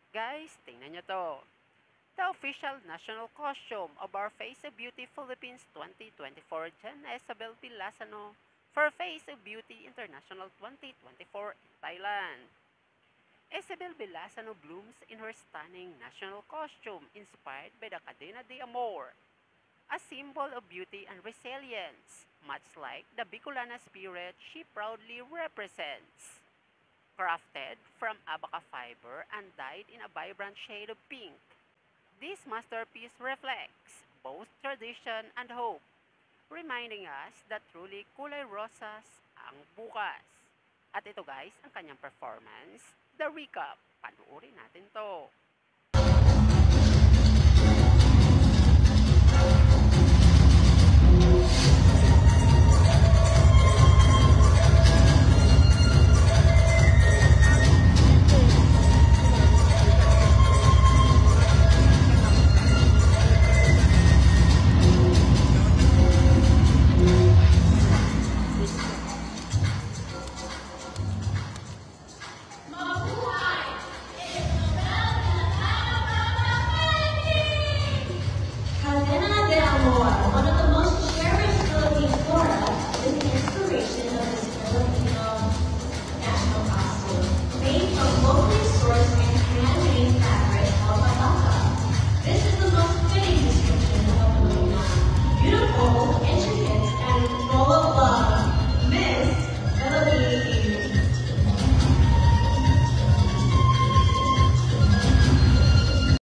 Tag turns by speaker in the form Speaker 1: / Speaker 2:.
Speaker 1: Guys, tingnan nyo to. The official national costume of our Face of Beauty Philippines 2024 Jan Isabel Vilasano for Face of Beauty International 2024 in Thailand. Isabel Vilasano blooms in her stunning national costume inspired by the Cadena de Amor, a symbol of beauty and resilience, much like the Bicolana spirit she proudly represents. Crafted from abaca fiber and dyed in a vibrant shade of pink, this masterpiece reflects both tradition and hope, reminding us that truly kulay rosas ang bukas. At ito guys, ang kanyang performance, the recap. Panuorin